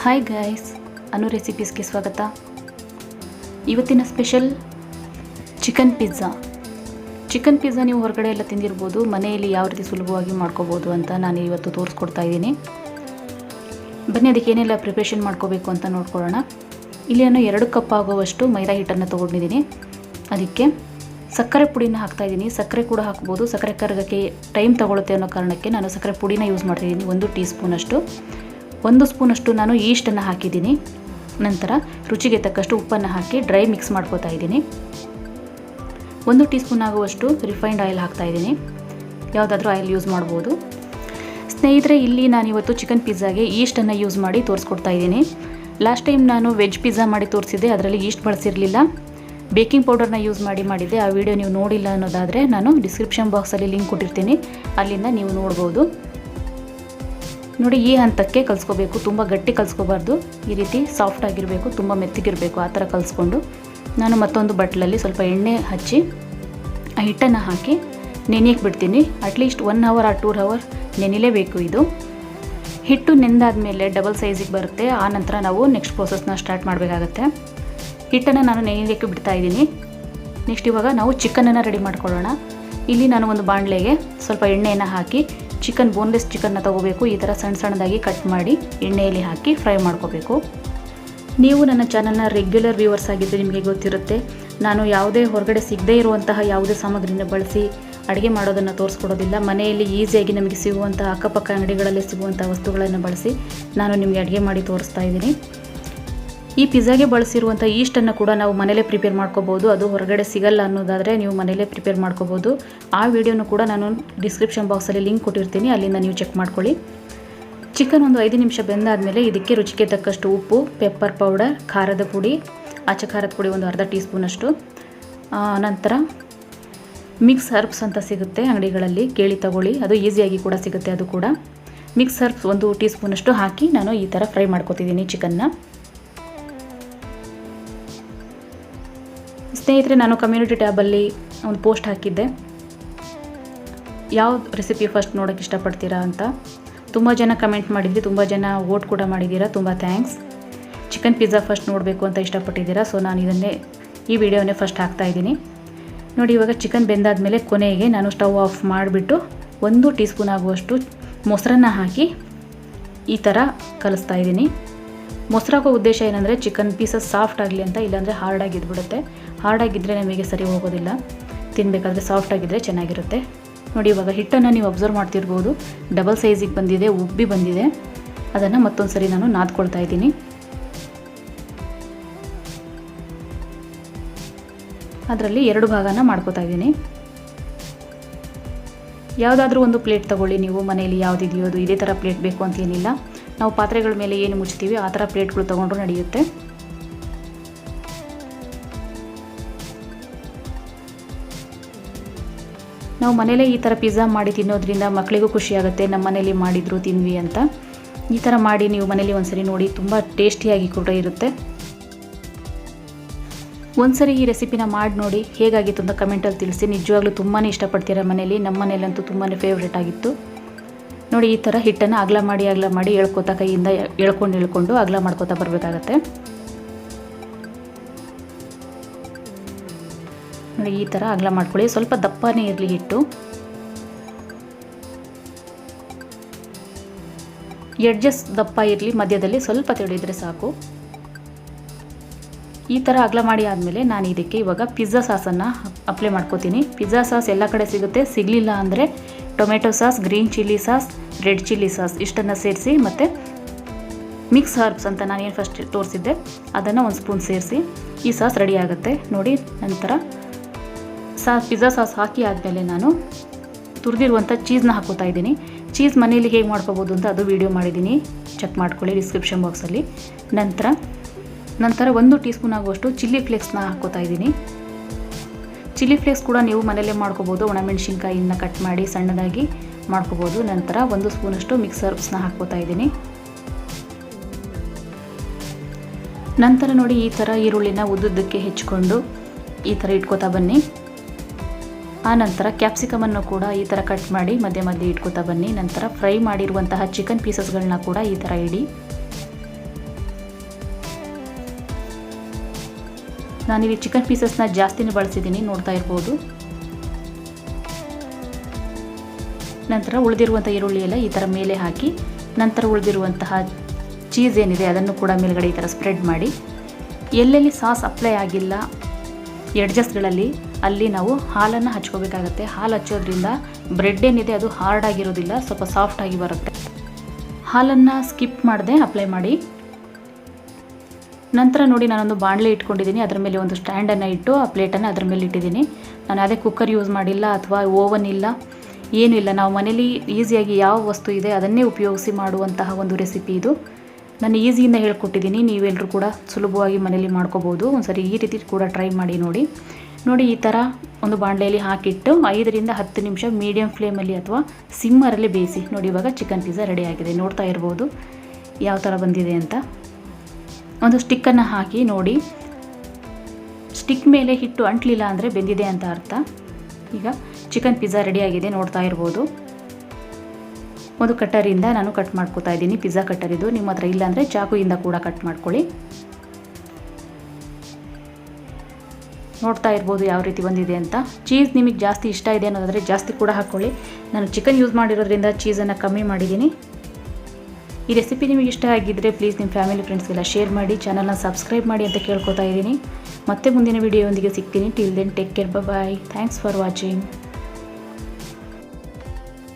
Hi guys, ಅನು ರೆಸಿಪೀಸ್ಗೆ ಸ್ವಾಗತ. ಇವತ್ತಿನ special chicken pizza ನೀವು ಹೊರಗಡೆ ಎಲ್ಲ ತಿಂದಿರ್ಬೋದು. ಮನೆಯಲ್ಲಿ ಯಾವ ರೀತಿ ಸುಲಭವಾಗಿ ಮಾಡ್ಕೋಬೋದು ಅಂತ ನಾನು ಇವತ್ತು ತೋರಿಸ್ಕೊಡ್ತಾ ಇದ್ದೀನಿ. ಬನ್ನಿ ಅದಕ್ಕೆ ಏನೆಲ್ಲ ಪ್ರಿಪ್ರೇಷನ್ ಮಾಡ್ಕೋಬೇಕು ಅಂತ ನೋಡ್ಕೊಳ್ಳೋಣ. ಇಲ್ಲಿ ನಾನು 2 ಕಪ್ ಆಗುವಷ್ಟು ಮೈದಾ ಹಿಟ್ಟನ್ನು ತೊಗೊಂಡಿದ್ದೀನಿ. ಅದಕ್ಕೆ ಸಕ್ಕರೆ ಪುಡಿನ ಹಾಕ್ತಾಯಿದ್ದೀನಿ. ಸಕ್ಕರೆ ಕೂಡ ಹಾಕ್ಬೋದು, ಸಕ್ಕರೆ ಕರಗಕ್ಕೆ ಟೈಮ್ ತೊಗೊಳುತ್ತೆ ಅನ್ನೋ ಕಾರಣಕ್ಕೆ ನಾನು ಸಕ್ಕರೆ ಪುಡಿನ ಯೂಸ್ ಮಾಡ್ತಾಯಿದ್ದೀನಿ. 1 ಟೀ ಸ್ಪೂನಷ್ಟು, 1 ಸ್ಪೂನಷ್ಟು ನಾನು ಈಸ್ಟನ್ನು ಹಾಕಿದ್ದೀನಿ. ನಂತರ ರುಚಿಗೆ ತಕ್ಕಷ್ಟು ಉಪ್ಪನ್ನು ಹಾಕಿ ಡ್ರೈ ಮಿಕ್ಸ್ ಮಾಡ್ಕೋತಾ ಇದ್ದೀನಿ. 1 ಟೀ ಸ್ಪೂನ್ ಆಗುವಷ್ಟು ರಿಫೈನ್ಡ್ ಆಯಿಲ್ ಹಾಕ್ತಾಯಿದ್ದೀನಿ. ಯಾವುದಾದ್ರೂ ಆಯಿಲ್ ಯೂಸ್ ಮಾಡ್ಬೋದು. ಸ್ನೇಹಿತರೆ, ಇಲ್ಲಿ ನಾನಿವತ್ತು ಚಿಕನ್ ಪಿಜ್ಜಾಗೆ ಈಸ್ಟನ್ನು ಯೂಸ್ ಮಾಡಿ ತೋರಿಸ್ಕೊಡ್ತಾ ಇದ್ದೀನಿ. ಲಾಸ್ಟ್ ಟೈಮ್ ನಾನು ವೆಜ್ ಪಿಜ್ಜಾ ಮಾಡಿ ತೋರಿಸಿದ್ದೆ, ಅದರಲ್ಲಿ ಈಸ್ಟ್ ಬಳಸಿರಲಿಲ್ಲ. ಬೇಕಿಂಗ್ ಪೌಡರ್ನ ಯೂಸ್ ಮಾಡಿದ್ದೆ. ಆ ವಿಡಿಯೋ ನೀವು ನೋಡಿಲ್ಲ ಅನ್ನೋದಾದರೆ ನಾನು ಡಿಸ್ಕ್ರಿಪ್ಷನ್ ಬಾಕ್ಸಲ್ಲಿ ಲಿಂಕ್ ಕೊಟ್ಟಿರ್ತೀನಿ, ಅಲ್ಲಿಂದ ನೀವು ನೋಡ್ಬೋದು. ನೋಡಿ, ಈ ಹಂತಕ್ಕೆ ಕಲಿಸ್ಕೋಬೇಕು. ತುಂಬ ಗಟ್ಟಿ ಕಲಿಸ್ಕೋಬಾರ್ದು, ಈ ರೀತಿ ಸಾಫ್ಟ್ ಆಗಿರಬೇಕು, ತುಂಬ ಮೆತ್ತಗಿರಬೇಕು. ಆ ಥರ ಕಲಿಸ್ಕೊಂಡು ನಾನು ಮತ್ತೊಂದು ಬಟ್ಲಲ್ಲಿ ಸ್ವಲ್ಪ ಎಣ್ಣೆ ಹಚ್ಚಿ ಆ ಹಿಟ್ಟನ್ನು ಹಾಕಿ ನೆನೆಯಕ್ಕೆ ಬಿಡ್ತೀನಿ. ಅಟ್ಲೀಸ್ಟ್ 1 ಅವರ್ ಆರ್ 2 ಅವರ್ ನೆನೆಯಲೇಬೇಕು. ಇದು ಹಿಟ್ಟು ನೆಂದಾದಮೇಲೆ ಡಬಲ್ ಸೈಜಿಗೆ ಬರುತ್ತೆ. ಆ ನಂತರ ನಾವು ನೆಕ್ಸ್ಟ್ ಪ್ರೋಸೆಸ್ನ ಸ್ಟಾರ್ಟ್ ಮಾಡಬೇಕಾಗತ್ತೆ. ಹಿಟ್ಟನ್ನು ನಾನು ನೆನೆಯಲಿಕ್ಕೆ ಬಿಡ್ತಾ ಇದ್ದೀನಿ. ನೆಕ್ಸ್ಟ್ ಇವಾಗ ನಾವು ಚಿಕನನ್ನು ರೆಡಿ ಮಾಡ್ಕೊಳ್ಳೋಣ. ಇಲ್ಲಿ ನಾನು ಒಂದು ಬಾಣಲೆಗೆ ಸ್ವಲ್ಪ ಎಣ್ಣೆಯನ್ನು ಹಾಕಿ ಬೋನ್ಲೆಸ್ ಚಿಕನ್ನ ತೊಗೋಬೇಕು. ಈ ಥರ ಸಣ್ಣದಾಗಿ ಕಟ್ ಮಾಡಿ ಎಣ್ಣೆಯಲ್ಲಿ ಹಾಕಿ ಫ್ರೈ ಮಾಡ್ಕೋಬೇಕು. ನೀವು ನನ್ನ ಚಾನಲ್ನ ರೆಗ್ಯುಲರ್ ವ್ಯೂವರ್ಸ್ ಆಗಿದ್ದರೆ ನಿಮಗೆ ಗೊತ್ತಿರುತ್ತೆ, ನಾನು ಯಾವುದೇ ಹೊರಗಡೆ ಸಿಗದೇ ಇರುವಂತಹ ಯಾವುದೇ ಸಾಮಗ್ರಿನ ಬಳಸಿ ಅಡುಗೆ ಮಾಡೋದನ್ನು ತೋರಿಸ್ಕೊಡೋದಿಲ್ಲ. ಮನೆಯಲ್ಲಿ ಈಸಿಯಾಗಿ ನಮಗೆ ಸಿಗುವಂಥ ಅಕ್ಕಪಕ್ಕ ಅಂಗಡಿಗಳಲ್ಲಿ ಸಿಗುವಂಥ ವಸ್ತುಗಳನ್ನು ಬಳಸಿ ನಾನು ನಿಮಗೆ ಅಡುಗೆ ಮಾಡಿ ತೋರಿಸ್ತಾ ಇದ್ದೀನಿ. ಈ ಪಿಜ್ಜಾಗೆ ಬಳಸಿರುವಂಥ ಈಸ್ಟನ್ನು ಕೂಡ ನಾವು ಮನೇಲೇ ಪ್ರಿಪೇರ್ ಮಾಡ್ಕೋಬೋದು. ಅದು ಹೊರಗಡೆ ಸಿಗಲ್ಲ ಅನ್ನೋದಾದರೆ ನೀವು ಮನೇಲೇ ಪ್ರಿಪೇರ್ ಮಾಡ್ಕೋಬೋದು. ಆ ವಿಡಿಯೋನು ಕೂಡ ನಾನು ಡಿಸ್ಕ್ರಿಪ್ಷನ್ ಬಾಕ್ಸಲ್ಲಿ ಲಿಂಕ್ ಕೊಟ್ಟಿರ್ತೀನಿ, ಅಲ್ಲಿಂದ ನೀವು ಚೆಕ್ ಮಾಡ್ಕೊಳ್ಳಿ. ಚಿಕನ್ ಒಂದು 5 ನಿಮಿಷ ಬೆಂದಾದಮೇಲೆ ಇದಕ್ಕೆ ರುಚಿಗೆ ತಕ್ಕಷ್ಟು ಉಪ್ಪು, ಪೆಪ್ಪರ್ ಪೌಡರ್, ಖಾರದ ಪುಡಿ, ಆಚೆ ಖಾರದ ಪುಡಿ ಒಂದು ಅರ್ಧ ಟೀ ಸ್ಪೂನಷ್ಟು, ನಂತರ ಮಿಕ್ಸ್ ಹರ್ಬ್ಸ್ ಅಂತ ಸಿಗುತ್ತೆ ಅಂಗಡಿಗಳಲ್ಲಿ, ಕೇಳಿ ತಗೊಳ್ಳಿ. ಅದು ಈಸಿಯಾಗಿ ಕೂಡ ಸಿಗುತ್ತೆ. ಅದು ಕೂಡ ಮಿಕ್ಸ್ ಹರ್ಬ್ಸ್ 1 ಟೀ ಸ್ಪೂನಷ್ಟು ಹಾಕಿ ನಾನು ಈ ಥರ ಫ್ರೈ ಮಾಡ್ಕೊತಿದ್ದೀನಿ ಚಿಕನ್ನ. ಸ್ನೇಹಿತರೆ, ನಾನು ಕಮ್ಯುನಿಟಿ ಟ್ಯಾಬಲ್ಲಿ ಒಂದು ಪೋಸ್ಟ್ ಹಾಕಿದ್ದೆ, ಯಾವ ರೆಸಿಪಿ ಫಸ್ಟ್ ನೋಡೋಕ್ಕೆ ಇಷ್ಟಪಡ್ತೀರಾ ಅಂತ. ತುಂಬ ಜನ ಕಮೆಂಟ್ ಮಾಡಿದ್ವಿ, ತುಂಬ ಜನ ವೋಟ್ ಕೂಡ ಮಾಡಿದ್ದೀರಾ. ತುಂಬ ಥ್ಯಾಂಕ್ಸ್. ಚಿಕನ್ ಪಿಜ್ಜಾ ಫಸ್ಟ್ ನೋಡಬೇಕು ಅಂತ ಇಷ್ಟಪಟ್ಟಿದ್ದೀರಾ. ಸೊ ನಾನು ಈ ವಿಡಿಯೋನೇ ಫಸ್ಟ್ ಹಾಕ್ತಾಯಿದ್ದೀನಿ. ನೋಡಿ, ಇವಾಗ ಚಿಕನ್ ಬೆಂದಾದಮೇಲೆ ಕೊನೆಗೆ ನಾನು ಸ್ಟವ್ ಆಫ್ ಮಾಡಿಬಿಟ್ಟು 1 ಟೀ ಸ್ಪೂನ್ ಆಗುವಷ್ಟು ಮೊಸರನ್ನ ಹಾಕಿ ಈ ಥರ ಕಲಿಸ್ತಾ ಇದ್ದೀನಿ. ಮೊಸರಾಗೋ ಉದ್ದೇಶ ಏನಂದರೆ ಚಿಕನ್ ಪೀಸಸ್ ಸಾಫ್ಟ್ ಆಗಲಿ ಅಂತ, ಇಲ್ಲಾಂದರೆ ಹಾರ್ಡಾಗಿದ್ಬಿಡುತ್ತೆ. ಹಾರ್ಡಾಗಿದ್ದರೆ ನಮಗೆ ಸರಿ ಹೋಗೋದಿಲ್ಲ, ತಿನ್ನಬೇಕಾದ್ರೆ ಸಾಫ್ಟಾಗಿದ್ದರೆ ಚೆನ್ನಾಗಿರುತ್ತೆ. ನೋಡಿ, ಇವಾಗ ಹಿಟ್ಟನ್ನು ನೀವು ಅಬ್ಸರ್ವ್ ಮಾಡ್ತಿರ್ಬೋದು, ಡಬಲ್ ಸೈಜಿಗೆ ಬಂದಿದೆ, ಉಬ್ಬಿ ಬಂದಿದೆ. ಅದನ್ನು ಮತ್ತೊಂದು ಸರಿ ನಾನು ನಾದ್ಕೊಳ್ತಾ ಇದ್ದೀನಿ. ಅದರಲ್ಲಿ 2 ಭಾಗನ ಮಾಡ್ಕೋತಾ ಇದ್ದೀನಿ. ಯಾವುದಾದ್ರೂ ಒಂದು ಪ್ಲೇಟ್ ತೊಗೊಳ್ಳಿ ನೀವು. ಮನೆಯಲ್ಲಿ ಯಾವುದಿದೆಯೋ ಅದು ಇದೇ ಥರ ಪ್ಲೇಟ್ ಬೇಕು ಅಂತೇನಿಲ್ಲ. ನಾವು ಪಾತ್ರೆಗಳ ಮೇಲೆ ಏನು ಮುಚ್ತೀವಿ ಆ ಥರ ಪ್ಲೇಟ್ಗಳು ತೊಗೊಂಡ್ರೂ ನಡೆಯುತ್ತೆ. ನಾವು ಮನೇಲೇ ಈ ಥರ ಪಿಜ್ಜಾ ಮಾಡಿ ತಿನ್ನೋದ್ರಿಂದ ಮಕ್ಕಳಿಗೂ ಖುಷಿಯಾಗುತ್ತೆ, ನಮ್ಮ ಮನೇಲಿ ಮಾಡಿದ್ರು ತಿನ್ವಿ ಅಂತ. ಈ ಥರ ಮಾಡಿ ನೀವು ಮನೇಲಿ ಒಂದ್ಸರಿ ನೋಡಿ, ತುಂಬ ಟೇಸ್ಟಿಯಾಗಿ ಕೂಡ ಇರುತ್ತೆ. ಒಂದ್ಸರಿ ಈ ರೆಸಿಪಿನ ಮಾಡಿ ನೋಡಿ, ಹೇಗಾಗಿತ್ತು ಅಂತ ಕಮೆಂಟಲ್ಲಿ ತಿಳಿಸಿ. ನಿಜವಾಗ್ಲೂ ತುಂಬಾ ಇಷ್ಟಪಡ್ತೀರಾ ಮನೇಲಿ. ನಮ್ಮ ಮನೇಲಂತೂ ತುಂಬಾ ಫೇವ್ರೇಟ್ ಆಗಿತ್ತು. ನೋಡಿ, ಈ ಥರ ಹಿಟ್ಟನ್ನು ಅಗಲ ಮಾಡಿ ಎಳ್ಕೊತಾ, ಕೈಯಿಂದ ಎಳ್ಕೊಂಡು ಅಗಲ ಮಾಡ್ಕೊತಾ ಬರಬೇಕಾಗತ್ತೆ. ನೋಡಿ, ಈ ಥರ ಅಗಲ ಮಾಡ್ಕೊಳ್ಳಿ. ಸ್ವಲ್ಪ ದಪ್ಪನೇ ಇರಲಿ ಹಿಟ್ಟು. ಎಡ್ಜಸ್ ದಪ್ಪ ಇರಲಿ, ಮಧ್ಯದಲ್ಲಿ ಸ್ವಲ್ಪ ತೆಳುವಿದ್ರೆ ಸಾಕು. ಈ ಥರ ಅಗಲ ಮಾಡಿ ಆದಮೇಲೆ ನಾನು ಇದಕ್ಕೆ ಇವಾಗ ಪಿಜ್ಜಾ ಸಾಸನ್ನು ಅಪ್ಲೈ ಮಾಡ್ಕೋತೀನಿ. ಪಿಜ್ಜಾ ಸಾಸ್ ಎಲ್ಲ ಕಡೆ ಸಿಗುತ್ತೆ, ಸಿಗಲಿಲ್ಲ ಅಂದರೆ tomato sauce, green chilli sauce, red chilli sauce ಇಷ್ಟನ್ನು ಸೇರಿಸಿ, ಮತ್ತು ಮಿಕ್ಸ್ ಹರ್ಬ್ಸ್ ಅಂತ ನಾನೇನು ಫಸ್ಟ್ ತೋರಿಸಿದ್ದೆ ಅದನ್ನು 1 ಸ್ಪೂನ್ ಸೇರಿಸಿ ಈ ಸಾಸ್ ರೆಡಿ ಆಗುತ್ತೆ. ನೋಡಿ, ನಂತರ ಪಿಜ್ಜಾ ಸಾಸ್ ಹಾಕಿ ಆದಮೇಲೆ ನಾನು ತುರಿದಿರುವಂಥ ಚೀಸ್ನ ಹಾಕೋತಾ ಇದ್ದೀನಿ. ಚೀಸ್ ಮನೇಲಿ ಹೇಗೆ ಮಾಡ್ಕೋಬೋದು ಅಂತ ಅದು ವಿಡಿಯೋ ಮಾಡಿದ್ದೀನಿ, ಚೆಕ್ ಮಾಡ್ಕೊಳ್ಳಿ ಡಿಸ್ಕ್ರಿಪ್ಷನ್ ಬಾಕ್ಸಲ್ಲಿ. ನಂತರ 1 ಟೀ ಸ್ಪೂನ್ ಆಗುವಷ್ಟು ಚಿಲ್ಲಿ ಫ್ಲೇಕ್ಸ್ನ ಹಾಕೋತಾ ಇದ್ದೀನಿ. ಚಿಲ್ಲಿ ಫ್ಲೇಕ್ಸ್ ಕೂಡ ನೀವು ಮನೇಲೇ ಮಾಡ್ಕೋಬೋದು. ಒಣಮೆಣಸಿನ್ಕಾಯಿನ ಕಟ್ ಮಾಡಿ ಸಣ್ಣದಾಗಿ ಮಾಡ್ಕೋಬೋದು. ನಂತರ 1 ಸ್ಪೂನಷ್ಟು ಮಿಕ್ಸ್ ಹರ್ಬ್ಸ್ನ ಹಾಕೋತಾ ಇದ್ದೀನಿ. ನಂತರ ನೋಡಿ, ಈ ಥರ ಈರುಳ್ಳಿನ ಉದ್ದುದ್ದಕ್ಕೆ ಹೆಚ್ಚಿಕೊಂಡು ಈ ಥರ ಇಟ್ಕೋತಾ ಬನ್ನಿ. ಆ ನಂತರ ಕ್ಯಾಪ್ಸಿಕಮನ್ನು ಕೂಡ ಈ ಥರ ಕಟ್ ಮಾಡಿ ಮಧ್ಯೆ ಇಟ್ಕೋತಾ ಬನ್ನಿ. ನಂತರ ಫ್ರೈ ಮಾಡಿರುವಂತಹ ಚಿಕನ್ ಪೀಸಸ್ಗಳನ್ನ ಕೂಡ ಈ ಥರ ಇಡಿ. ನಾನಿಲ್ಲಿ ಚಿಕನ್ ಪೀಸಸ್ನ ಜಾಸ್ತಿನೇ ಬಳಸಿದ್ದೀನಿ, ನೋಡ್ತಾ ಇರ್ಬೋದು. ನಂತರ ಉಳಿದಿರುವಂಥ ಈರುಳ್ಳಿ ಎಲ್ಲ ಈ ಥರ ಮೇಲೆ ಹಾಕಿ, ನಂತರ ಉಳಿದಿರುವಂತಹ ಚೀಸ್ ಏನಿದೆ ಅದನ್ನು ಕೂಡ ಮೇಲ್ಗಡೆ ಈ ಥರ ಸ್ಪ್ರೆಡ್ ಮಾಡಿ, ಎಲ್ಲೆಲ್ಲಿ ಸಾಸ್ ಅಪ್ಲೈ ಆಗಿಲ್ಲ ಎಡ್ಜಸ್ಟ್ಗಳಲ್ಲಿ ಅಲ್ಲಿ ನಾವು ಹಾಲನ್ನು ಹಚ್ಕೋಬೇಕಾಗತ್ತೆ. ಹಾಲು ಹಚ್ಚೋದ್ರಿಂದ ಬ್ರೆಡ್ ಏನಿದೆ ಅದು ಹಾರ್ಡ್ ಆಗಿರೋದಿಲ್ಲ, ಸ್ವಲ್ಪ ಸಾಫ್ಟ್ ಆಗಿ ಬರುತ್ತೆ. ಹಾಲನ್ನು ಸ್ಕಿಪ್ ಮಾಡದೆ ಅಪ್ಲೈ ಮಾಡಿ. ನಂತರ ನೋಡಿ, ನಾನೊಂದು ಬಾಣಲೆ ಇಟ್ಕೊಂಡಿದ್ದೀನಿ, ಅದರ ಮೇಲೆ ಒಂದು ಸ್ಟ್ಯಾಂಡನ್ನು ಇಟ್ಟು ಆ ಪ್ಲೇಟನ್ನು ಅದರ ಮೇಲೆ ಇಟ್ಟಿದ್ದೀನಿ. ನಾನು ಅದೇ ಕುಕ್ಕರ್ ಯೂಸ್ ಮಾಡಿಲ್ಲ ಅಥವಾ ಓವನ್ ಇಲ್ಲ, ಏನೂ ಇಲ್ಲ. ನಾವು ಮನೇಲಿ ಈಸಿಯಾಗಿ ಯಾವ ವಸ್ತು ಇದೆ ಅದನ್ನೇ ಉಪಯೋಗಿಸಿ ಮಾಡುವಂತಹ ಒಂದು ರೆಸಿಪಿ ಇದು. ನಾನು ಈಸಿಯಿಂದ ಹೇಳ್ಕೊಟ್ಟಿದ್ದೀನಿ, ನೀವೆಲ್ಲರೂ ಕೂಡ ಸುಲಭವಾಗಿ ಮನೇಲಿ ಮಾಡ್ಕೋಬೋದು. ಒಂದ್ಸರಿ ಈ ರೀತಿ ಕೂಡ ಟ್ರೈ ಮಾಡಿ ನೋಡಿ. ಈ ಥರ ಒಂದು ಬಾಣಲೆಯಲ್ಲಿ ಹಾಕಿಟ್ಟು 5ರಿಂದ 10 ನಿಮಿಷ ಮೀಡಿಯಮ್ ಫ್ಲೇಮಲ್ಲಿ ಅಥವಾ ಸಿಮ್ಮರಲ್ಲಿ ಬೇಯಿಸಿ. ನೋಡಿ, ಇವಾಗ ಚಿಕನ್ ಪಿಜ್ಜಾ ರೆಡಿ ಆಗಿದೆ. ನೋಡ್ತಾ ಇರ್ಬೋದು ಯಾವ ಥರ ಬಂದಿದೆ ಅಂತ. ಒಂದು ಸ್ಟಿಕ್ಕನ್ನು ಹಾಕಿ ನೋಡಿ, ಸ್ಟಿಕ್ ಮೇಲೆ ಹಿಟ್ಟು ಅಂಟಲಿಲ್ಲ ಅಂದರೆ ಬೆಂದಿದೆ ಅಂತ ಅರ್ಥ. ಈಗ ಚಿಕನ್ ಪಿಜ್ಜಾ ರೆಡಿಯಾಗಿದೆ, ನೋಡ್ತಾ ಇರ್ಬೋದು. ಒಂದು ಕಟ್ಟರಿಂದ ನಾನು ಕಟ್ ಮಾಡ್ಕೋತಾ ಇದ್ದೀನಿ, ಪಿಜ್ಜಾ ಕಟ್ಟರ್ ಇದು. ನಿಮ್ಮ ಹತ್ರ ಇಲ್ಲಾಂದರೆ ಚಾಕುಯಿಂದ ಕೂಡ ಕಟ್ ಮಾಡ್ಕೊಳ್ಳಿ. ನೋಡ್ತಾ ಇರ್ಬೋದು ಯಾವ ರೀತಿ ಬಂದಿದೆ ಅಂತ. ಚೀಸ್ ನಿಮಗೆ ಜಾಸ್ತಿ ಇಷ್ಟ ಇದೆ ಅನ್ನೋದಾದರೆ ಜಾಸ್ತಿ ಕೂಡ ಹಾಕ್ಕೊಳ್ಳಿ. ನಾನು ಚಿಕನ್ ಯೂಸ್ ಮಾಡಿರೋದ್ರಿಂದ ಚೀಸನ್ನು ಕಮ್ಮಿ ಮಾಡಿದ್ದೀನಿ. ಈ ರೆಸಿಪಿ ನಿಮಗೆ ಇಷ್ಟ ಆಗಿದ್ದರೆ ಪ್ಲೀಸ್ ನಿಮ್ಮ ಫ್ಯಾಮಿಲಿ ಫ್ರೆಂಡ್ಸ್ಗೆಲ್ಲ ಶೇರ್ ಮಾಡಿ, ಚಾನಲ್ನ ಸಬ್ಸ್ಕ್ರೈಬ್ ಮಾಡಿ ಅಂತ ಕೇಳ್ಕೊತಾ ಇದ್ದೀನಿ. ಮತ್ತೆ ಮುಂದಿನ ವಿಡಿಯೋದೊಂದಿಗೆ ಸಿಗ್ತೀನಿ. Till then take care, bye. Thanks for watching.